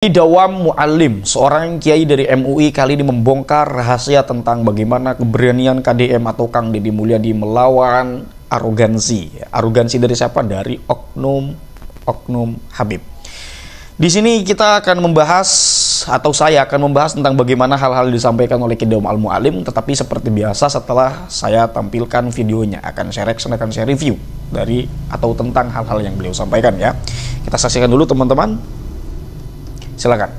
Dawam Mu'alim, seorang kiai dari MUI kali ini membongkar rahasia tentang bagaimana keberanian KDM atau Kang Deddy Mulyadi melawan arogansi. Arogansi dari siapa? Dari oknum Habib. Di sini kita akan membahas, atau saya akan membahas tentang bagaimana hal-hal disampaikan oleh Kiai Dawam Al-Mu'alim. Tetapi seperti biasa setelah saya tampilkan videonya, akan saya reaction, akan saya review dari atau tentang hal-hal yang beliau sampaikan ya. Kita saksikan dulu teman-teman. Silakan.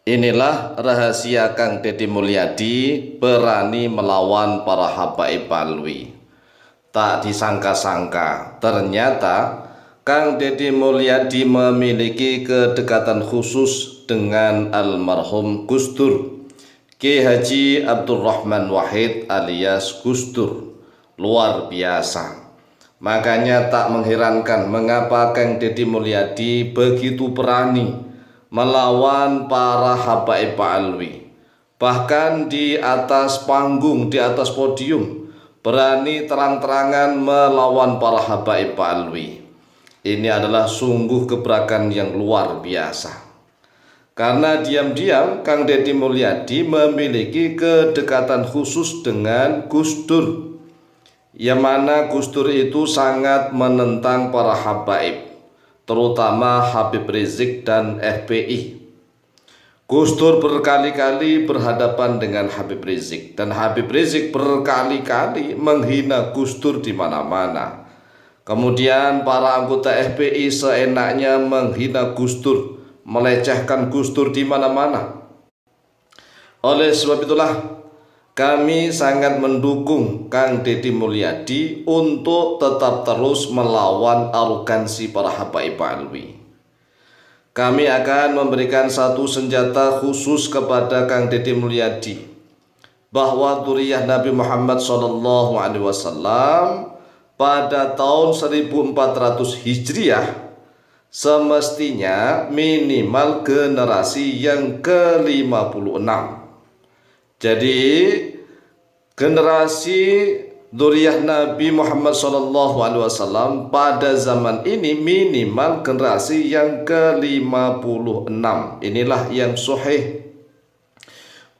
Inilah rahasia Kang Deddy Mulyadi berani melawan para habaib Alwi. Tak disangka-sangka, ternyata Kang Deddy Mulyadi memiliki kedekatan khusus dengan almarhum Gus Dur, Kiai Haji Abdurrahman Wahid alias Gus Dur. Luar biasa. Makanya tak mengherankan mengapa Kang Deddy Mulyadi begitu berani melawan para habaib Alwi. Bahkan di atas panggung, di atas podium, berani terang-terangan melawan para habaib Alwi. Ini adalah sungguh gebrakan yang luar biasa. Karena diam-diam Kang Deddy Mulyadi memiliki kedekatan khusus dengan Gus Dur, yang mana Gus Dur itu sangat menentang para habaib, terutama Habib Rizik dan FPI. Gus Dur berkali-kali berhadapan dengan Habib Rizik, dan Habib Rizik berkali-kali menghina Gus Dur di mana-mana. Kemudian para anggota FPI seenaknya menghina Gus Dur, melecehkan Gus Dur di mana-mana. Oleh sebab itulah kami sangat mendukung Kang Deddy Mulyadi untuk tetap terus melawan arogansi para habaib Alwi. Kami akan memberikan satu senjata khusus kepada Kang Deddy Mulyadi, bahwa dzurriyyah Nabi Muhammad SAW pada tahun 1400 Hijriah semestinya minimal generasi yang ke-56. Jadi generasi dzurriyyah Nabi Muhammad SAW pada zaman ini minimal generasi yang ke-56. Inilah yang sahih.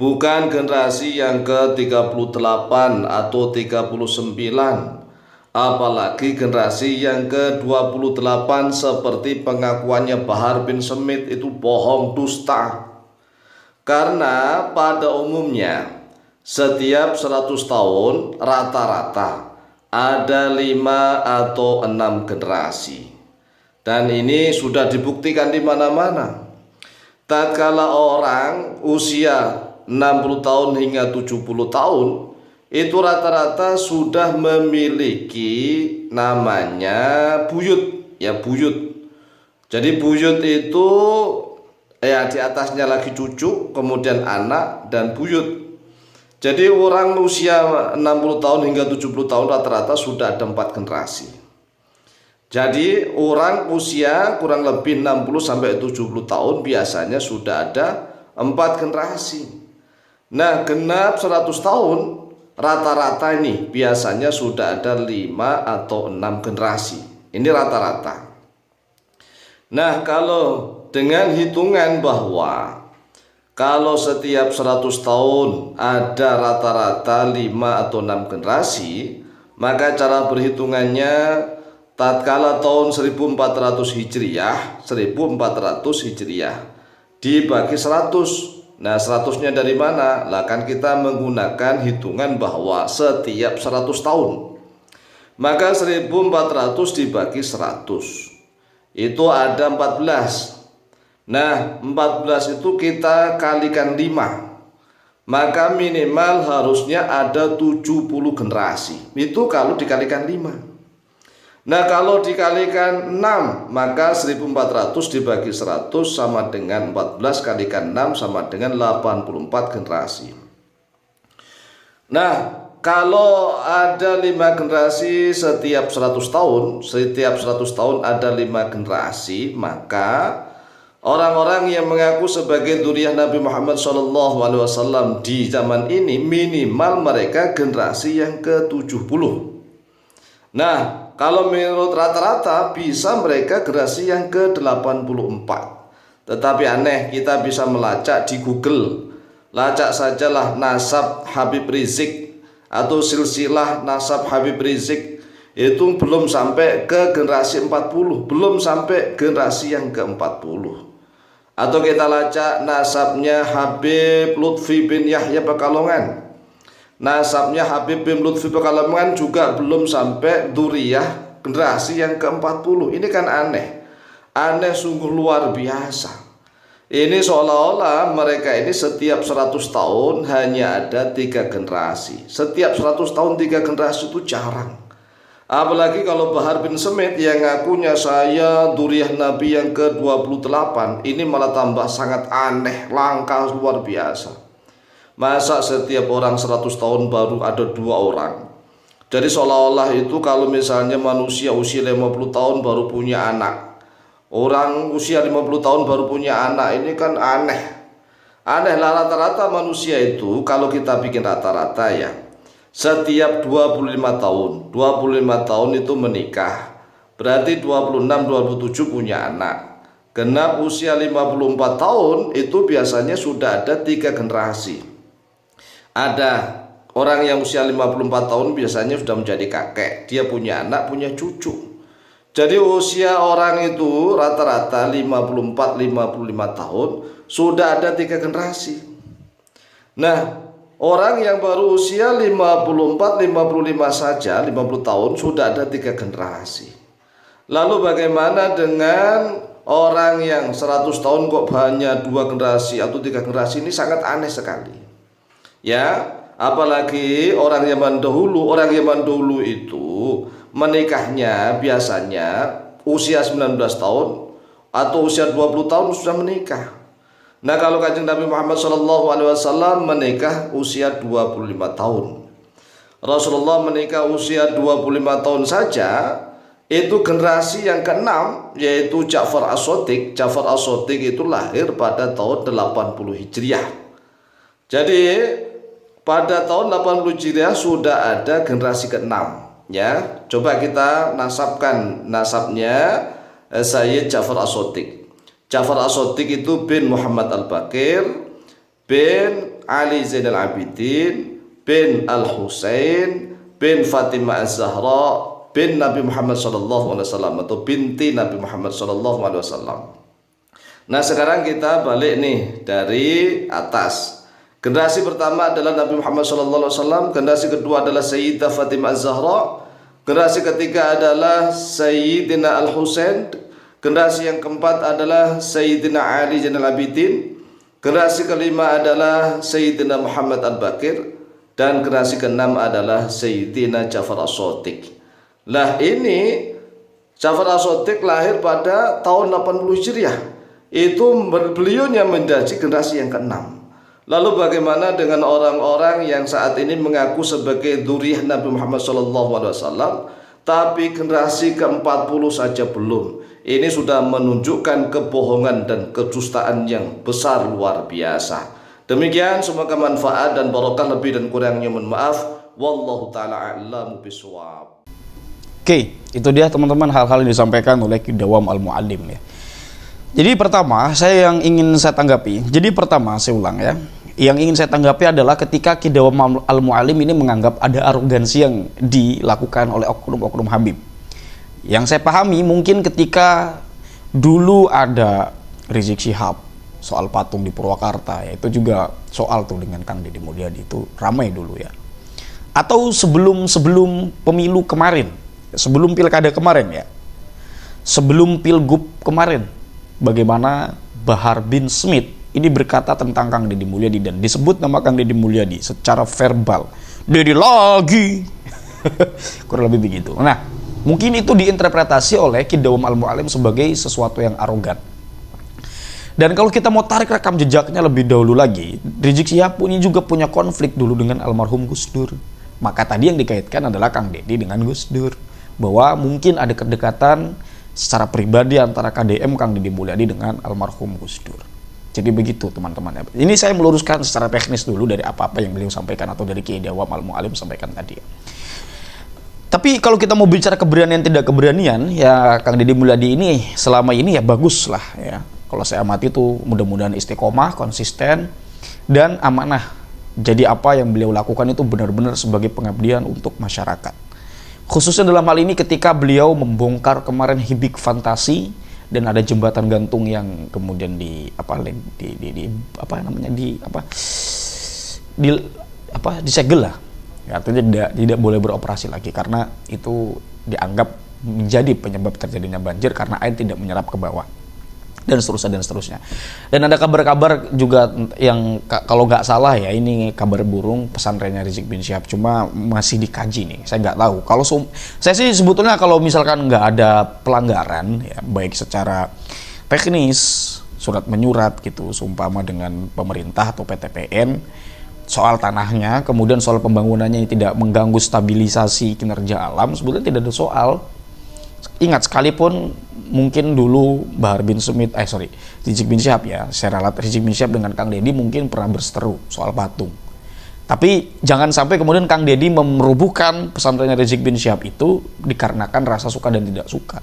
Bukan generasi yang ke-38 atau 39. Apalagi generasi yang ke-28 seperti pengakuannya Bahar bin Smith itu bohong, dusta. Karena pada umumnya setiap 100 tahun rata-rata ada 5 atau 6 generasi. Dan ini sudah dibuktikan di mana-mana. Tatkala orang usia 60 tahun hingga 70 tahun itu rata-rata sudah memiliki namanya buyut, ya buyut. Jadi buyut itu ya di atasnya lagi cucu, kemudian anak dan buyut. Jadi orang usia 60 tahun hingga 70 tahun rata-rata sudah ada 4 generasi. Jadi orang usia kurang lebih 60 sampai 70 tahun biasanya sudah ada 4 generasi. Nah, genap 100 tahun rata-rata ini biasanya sudah ada 5 atau 6 generasi. Ini rata-rata. Nah, kalau dengan hitungan bahwa kalau setiap 100 tahun ada rata-rata 5 atau 6 generasi, maka cara berhitungannya tatkala tahun 1400 Hijriah, 1400 Hijriah dibagi 100. Nah, 100-nya dari mana? Lah kan kita menggunakan hitungan bahwa setiap 100 tahun. Maka 1400 dibagi 100. Itu ada 14. Nah, 14 itu kita kalikan 5. Maka minimal harusnya ada 70 generasi. Itu kalau dikalikan 5. Nah, kalau dikalikan 6, maka 1400 dibagi 100 sama dengan 14 kalikan 6 sama dengan 84 generasi. Nah, kalau ada 5 generasi setiap 100 tahun, setiap 100 tahun ada 5 generasi, maka Orang-orang yang mengaku sebagai dzurriyyah Nabi Muhammad SAW di zaman ini minimal mereka generasi yang ke-70. Nah, kalau menurut rata-rata bisa mereka generasi yang ke-84. Tetapi aneh, kita bisa melacak di Google. Lacak sajalah nasab Habib Rizik atau silsilah nasab Habib Rizik, itu belum sampai ke generasi 40, belum sampai generasi yang ke-40. Atau kita lacak nasabnya Habib Lutfi bin Yahya Pekalongan. Nasabnya Habib bin Lutfi Pekalongan juga belum sampai dzurriyyah generasi yang ke-40. Ini kan aneh. Aneh sungguh luar biasa. Ini seolah-olah mereka ini setiap 100 tahun hanya ada 3 generasi. Setiap 100 tahun 3 generasi itu jarang. Apalagi kalau Bahar bin Smith yang ngakunya saya dzurriyyah Nabi yang ke-28, ini malah tambah sangat aneh, langka luar biasa. Masa setiap orang 100 tahun baru ada 2 orang? Jadi seolah-olah itu kalau misalnya manusia usia 50 tahun baru punya anak, orang usia 50 tahun baru punya anak, ini kan aneh. Aneh lah, rata-rata manusia itu kalau kita bikin rata-rata ya, setiap 25 tahun itu menikah. Berarti 26-27 punya anak. Genap usia 54 tahun itu biasanya sudah ada 3 generasi. Ada orang yang usia 54 tahun biasanya sudah menjadi kakek. Dia punya anak, punya cucu. Jadi usia orang itu rata-rata 54-55 tahun sudah ada 3 generasi. Nah, orang yang baru usia 54-55 saja, 50 tahun sudah ada 3 generasi. Lalu bagaimana dengan orang yang 100 tahun kok hanya 2 generasi atau 3 generasi? Ini sangat aneh sekali. Ya, apalagi orang zaman dahulu itu menikahnya biasanya usia 19 tahun atau usia 20 tahun sudah menikah. Nah, kalau Kanjeng Nabi Muhammad SAW menikah usia 25 tahun. Rasulullah menikah usia 25 tahun saja, itu generasi yang ke-6 yaitu Ja'far As-Shadiq. Ja'far As-Shadiq itu lahir pada tahun 80 Hijriah. Jadi pada tahun 80 Hijriah sudah ada generasi ke-6 ya. Coba kita nasabkan nasabnya Sayyid Ja'far As-Shadiq. Ja'far As-Shadiq itu bin Muhammad Al-Baqir, bin Ali Zainal Abidin, bin Al-Husain, bin Fatimah Az-Zahra, bin Nabi Muhammad SAW atau binti Nabi Muhammad SAW. Nah, sekarang kita balik nih dari atas. Generasi pertama adalah Nabi Muhammad SAW, generasi kedua adalah Sayyidah Fatimah Az-Zahra, generasi ketiga adalah Sayyidina Al-Husain, generasi yang keempat adalah Sayyidina Ali Zainal Abidin, generasi kelima adalah Sayyidina Muhammad Al-Baqir, dan generasi keenam adalah Sayyidina Ja'far As-Shadiq. Lah, ini Ja'far As-Shadiq lahir pada tahun 80 Hijriah. Itu beliaunya menjadi generasi yang ke-6. Lalu bagaimana dengan orang-orang yang saat ini mengaku sebagai dzurriyyah Nabi Muhammad SAW, tapi generasi ke-40 saja belum? Ini sudah menunjukkan kebohongan dan kedustaan yang besar luar biasa. Demikian, semoga manfaat dan barokah, lebih dan kurangnya mohon maaf. Wallahu ta'ala a'lamu bishawab. Oke, itu dia teman-teman hal-hal yang disampaikan oleh Ki Dawam Al-Mu'allim ya. Jadi pertama, saya ulang ya. Yang ingin saya tanggapi adalah ketika Ki Dawam Al-Mu'allim ini menganggap ada arogansi yang dilakukan oleh oknum-oknum Habib. Yang saya pahami mungkin ketika dulu ada Rizik Syihab soal patung di Purwakarta ya, itu juga soal tuh dengan Kang Deddy Mulyadi itu ramai dulu ya. Atau sebelum pemilu kemarin, sebelum pilkada kemarin ya, sebelum pilgub kemarin, bagaimana Bahar bin Smith ini berkata tentang Kang Deddy Mulyadi dan disebut nama Kang Deddy Mulyadi secara verbal, Deddy lagi kurang lebih begitu. Nah, mungkin itu diinterpretasi oleh Ki Dawam Al-Mu'allim sebagai sesuatu yang arogan. Dan kalau kita mau tarik rekam jejaknya lebih dahulu lagi, Rizik Syihab ini juga punya konflik dulu dengan almarhum Gus Dur. Maka tadi yang dikaitkan adalah Kang Deddy dengan Gus Dur, bahwa mungkin ada kedekatan secara pribadi antara KDM Kang Deddy Mulyadi dengan almarhum Gus Dur. Jadi begitu teman-teman. Ini saya meluruskan secara teknis dulu dari apa-apa yang beliau sampaikan atau dari Kiai Dawam Al-Mu'alim sampaikan tadi. Tapi kalau kita mau bicara keberanian tidak keberanian, ya Kang Deddy Mulyadi ini selama ini ya bagus lah ya. Kalau saya amati itu mudah-mudahan istiqomah, konsisten, dan amanah. Jadi apa yang beliau lakukan itu benar-benar sebagai pengabdian untuk masyarakat. Khususnya dalam hal ini ketika beliau membongkar kemarin Hibik Fantasi dan ada jembatan gantung yang kemudian disegel lah. Ya, artinya tidak boleh beroperasi lagi karena itu dianggap menjadi penyebab terjadinya banjir karena air tidak menyerap ke bawah. Dan seterusnya. Dan ada kabar-kabar juga yang kalau nggak salah ya, ini kabar burung pesantrennya Rizik bin Syihab, cuma masih dikaji nih, saya nggak tahu. Kalau saya sih sebetulnya kalau misalkan nggak ada pelanggaran ya, baik secara teknis surat menyurat gitu, seumpama dengan pemerintah atau PTPN soal tanahnya, kemudian soal pembangunannya yang tidak mengganggu stabilisasi kinerja alam, sebetulnya tidak ada soal. Ingat, sekalipun mungkin dulu Rizik bin Syihab ya, saya ralat Rizik bin Syihab dengan Kang Deddy mungkin pernah berseteru soal patung. Tapi jangan sampai kemudian Kang Deddy merubuhkan pesantrennya Rizik bin Syihab itu dikarenakan rasa suka dan tidak suka.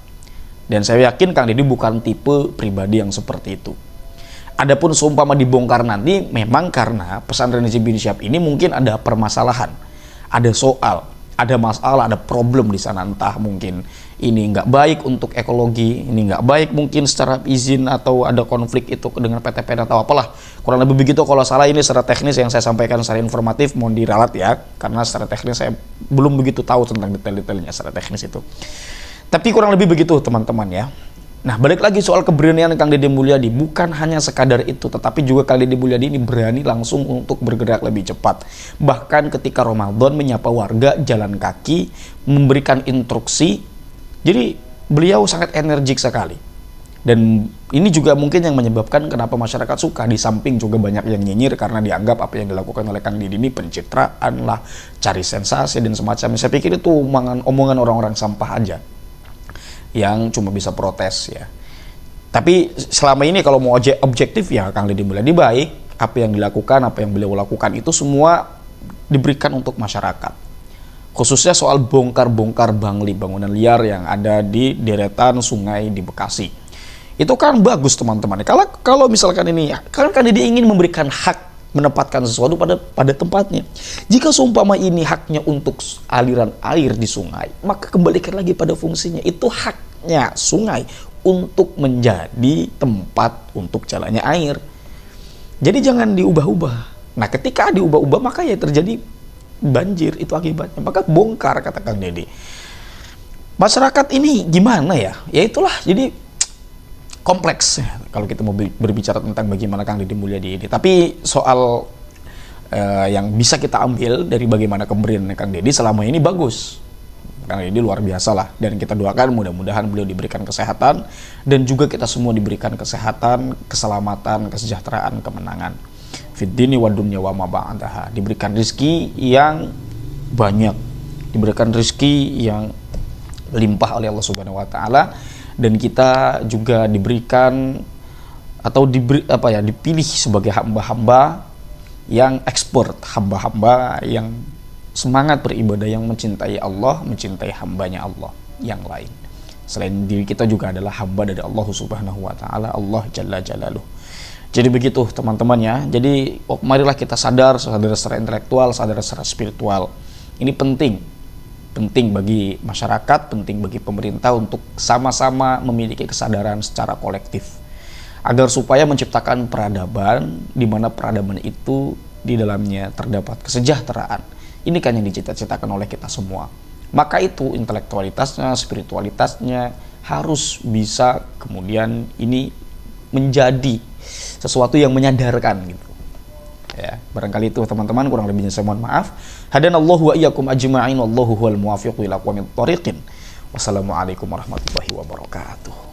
Dan saya yakin Kang Deddy bukan tipe pribadi yang seperti itu. Adapun seumpama dibongkar nanti, memang karena pesantren Rizik bin Syihab ini mungkin ada permasalahan, ada soal, ada masalah, ada problem di sana, entah mungkin ini nggak baik untuk ekologi, ini nggak baik mungkin secara izin, atau ada konflik itu dengan PTPN atau apalah, kurang lebih begitu. Kalau salah ini secara teknis yang saya sampaikan secara informatif mohon diralat ya, karena secara teknis saya belum begitu tahu tentang detail-detailnya secara teknis itu. Tapi kurang lebih begitu teman-teman ya. Nah, balik lagi soal keberanian Kang Deddy Mulyadi, bukan hanya sekadar itu, tetapi juga Kang Deddy Mulyadi ini berani langsung untuk bergerak lebih cepat. Bahkan ketika Ramadan menyapa warga jalan kaki, memberikan instruksi. Jadi beliau sangat energik sekali. Dan ini juga mungkin yang menyebabkan kenapa masyarakat suka, di samping juga banyak yang nyinyir karena dianggap apa yang dilakukan oleh Kang Deddy ini pencitraan lah, cari sensasi dan semacamnya. Saya pikir itu omongan orang-orang sampah aja yang cuma bisa protes ya. Tapi selama ini kalau mau objektif ya, Kang Deddy Mulyadi baik, apa yang dilakukan, apa yang beliau lakukan itu semua diberikan untuk masyarakat. Khususnya soal bongkar-bongkar bangli, bangunan liar yang ada di deretan sungai di Bekasi. Itu kan bagus teman-teman. Kalau misalkan ini, kan Deddy ingin memberikan hak menempatkan sesuatu pada tempatnya. Jika seumpama ini haknya untuk aliran air di sungai, maka kembalikan lagi pada fungsinya. Itu haknya sungai untuk menjadi tempat untuk jalannya air. Jadi jangan diubah-ubah. Nah, ketika diubah-ubah maka ya terjadi banjir, itu akibatnya. Maka bongkar, kata Kang Deddy. Masyarakat ini gimana ya? Ya itulah, jadi kompleks kalau kita mau berbicara tentang bagaimana Kang Deddy Mulyadi ini. Tapi soal yang bisa kita ambil dari bagaimana keberanian Kang Deddy selama ini bagus. Kang Deddy luar biasa lah, dan kita doakan mudah-mudahan beliau diberikan kesehatan dan juga kita semua diberikan kesehatan, keselamatan, kesejahteraan, kemenangan. Fid dini wa dunya wa ma ba'daha. Diberikan rezeki yang banyak, diberikan rezeki yang limpah oleh Allah Subhanahu wa taala, dan kita juga diberikan atau dipilih sebagai hamba-hamba yang expert, hamba-hamba yang semangat beribadah, yang mencintai Allah, mencintai hambanya Allah yang lain. Selain diri kita juga adalah hamba dari Allah Subhanahu wa taala, Allah Jalla Jalaluh. Jadi begitu teman-teman ya. Jadi marilah kita sadar secara intelektual, sadar secara spiritual. Ini penting bagi masyarakat, penting bagi pemerintah untuk sama-sama memiliki kesadaran secara kolektif, agar supaya menciptakan peradaban di mana peradaban itu di dalamnya terdapat kesejahteraan. Ini kan yang dicita-citakan oleh kita semua. Maka itu intelektualitasnya, spiritualitasnya harus bisa kemudian ini menjadi sesuatu yang menyadarkan gitu. Ya, barangkali itu teman-teman, kurang lebihnya saya mohon maaf. Hadanallahu wa iyyakum ajma'in wallahu huwal muwaffiq ila aqwamit thoriqin. Wassalamualaikum warahmatullahi wabarakatuh.